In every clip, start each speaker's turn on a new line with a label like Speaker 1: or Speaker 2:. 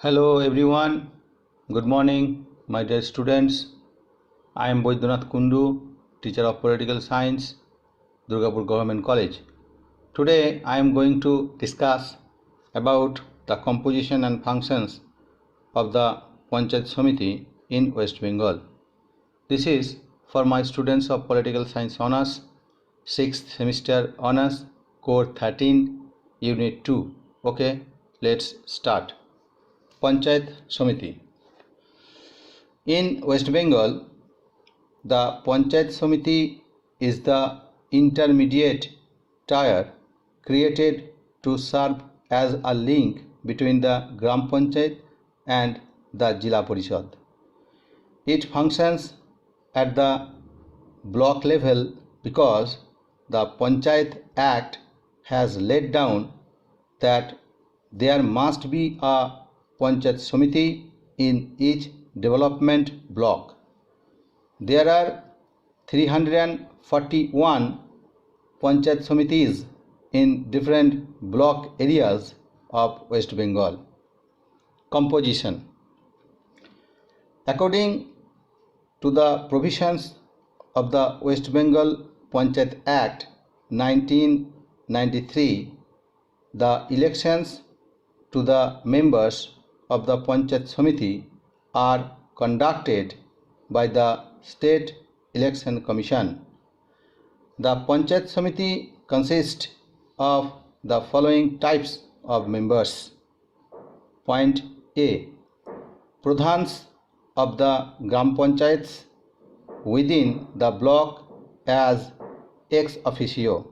Speaker 1: Hello everyone, good morning my dear students. I am Boidyanath Kundu, teacher of political science, Durgapur Government College. Today I am going to discuss about the composition and functions of the Panchayat Samiti in West Bengal. This is for my students of political science honors, 6th semester honors, core 13, unit 2. Okay, let's start. Panchayat Samiti. In West Bengal, the Panchayat Samiti is the intermediate tier created to serve as a link between the Gram Panchayat and the Jila Parishad. It functions at the block level because the Panchayat Act has laid down that there must be a Panchayat Samiti in each development block. There are 341 Panchayat Samitis in different block areas of West Bengal. Composition. According to the provisions of the West Bengal Panchayat Act 1993, the elections to the members of the Panchayat Samiti are conducted by the State Election Commission. The Panchayat Samiti consists of the following types of members. Point A. Pradhans of the Gram Panchayats within the block as ex officio.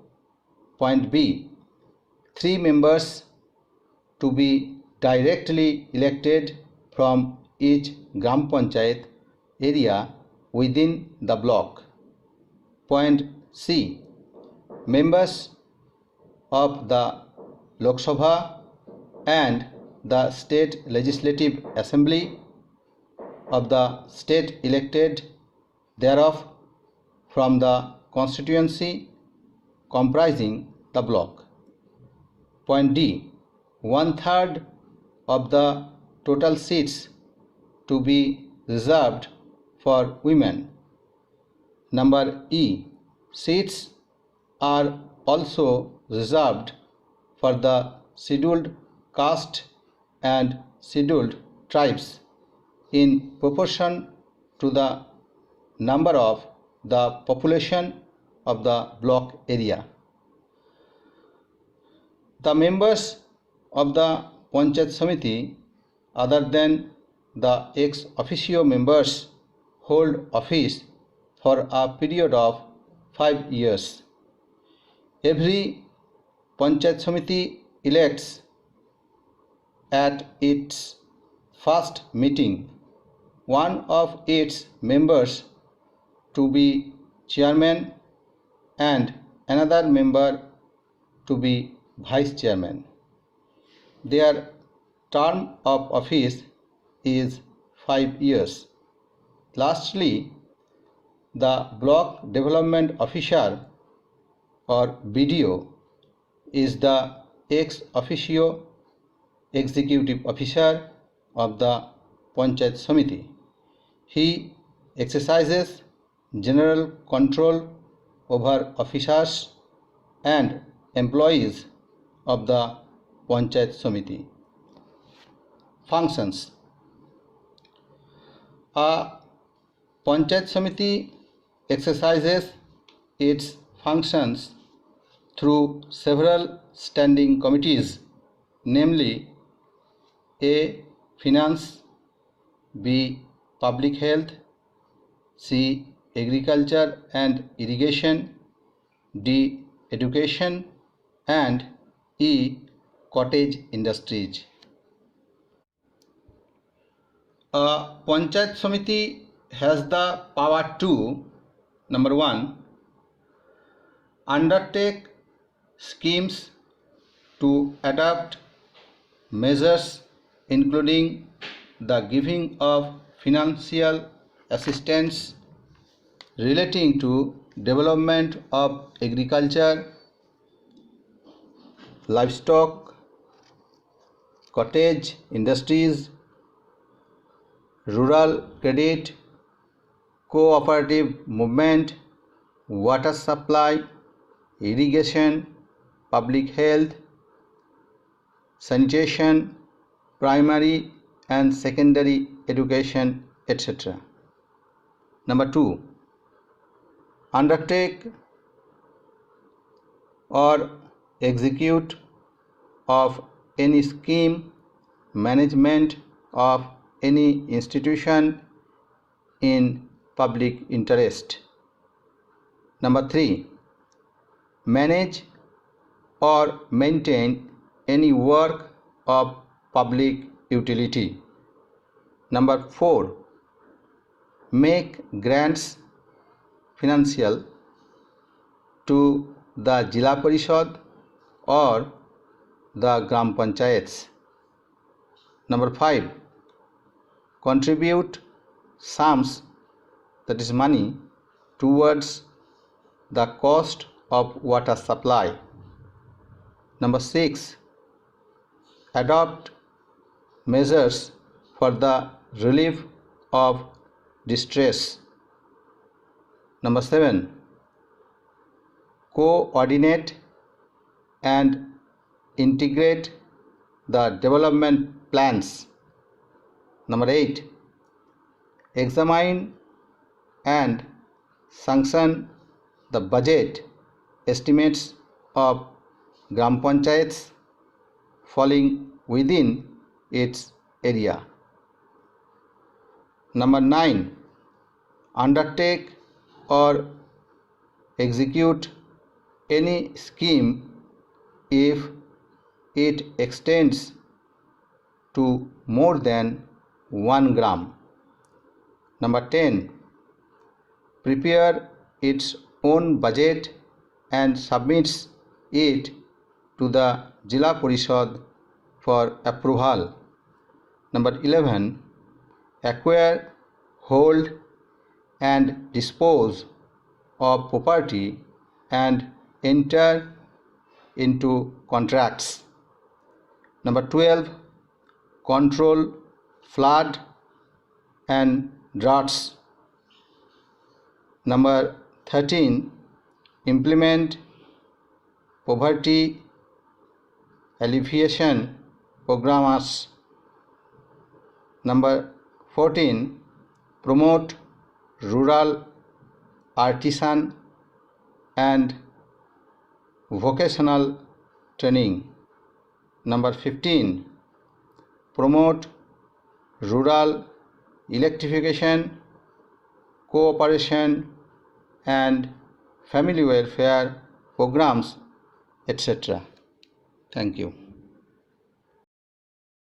Speaker 1: Point B. 3 members to be directly elected from each Gram Panchayat area within the block. Point C. Members of the Lok Sabha and the State Legislative Assembly of the state elected thereof from the constituency comprising the block. Point D. 1/3 of the total seats to be reserved for women. Number E. Seats are also reserved for the scheduled caste and scheduled tribes in proportion to the number of the population of the block area. The members of the Panchayat Samiti, other than the ex officio members, hold office for a period of 5 years. Every Panchayat Samiti elects at its first meeting one of its members to be chairman and another member to be vice chairman. Their term of office is 5 years. Lastly, the block development officer or BDO is the ex officio executive officer of the Panchayat Samiti. He exercises general control over officers and employees of the Panchayat Samiti. Functions. A Panchayat Samiti exercises its functions through several standing committees, namely A. Finance, B. Public Health, C. Agriculture and Irrigation, D. Education, and E. Cottage Industries. A Panchayat Samiti has the power to, number 1, undertake schemes to adopt measures including the giving of financial assistance relating to development of agriculture, livestock, cottage industries, rural credit, cooperative movement, water supply, irrigation, public health, sanitation, primary and secondary education, etc. Number 2. Undertake or execute of any scheme, management of any institution in public interest. Number 3. Manage or maintain any work of public utility. Number 4. Make grants financial to the Jila Parishad or the Gram Panchayats. Number 5. Contribute sums, that is money, towards the cost of water supply. Number 6. Adopt measures for the relief of distress. Number 7. Coordinate and integrate the development plans. Number 8. Examine and sanction the budget estimates of Gram Panchayats falling within its area. Number 9. Undertake or execute any scheme if it extends to more than 1 gram. Number 10. Prepare its own budget and submits it to the Jila Parishad for approval. Number 11. Acquire, hold and dispose of property and enter into contracts. Number 12. Control flood and droughts. Number 13. Implement poverty alleviation programs. Number 14. Promote rural, artisan and vocational training. Number 15. Promote rural electrification, cooperation and family welfare programs, etc. Thank you.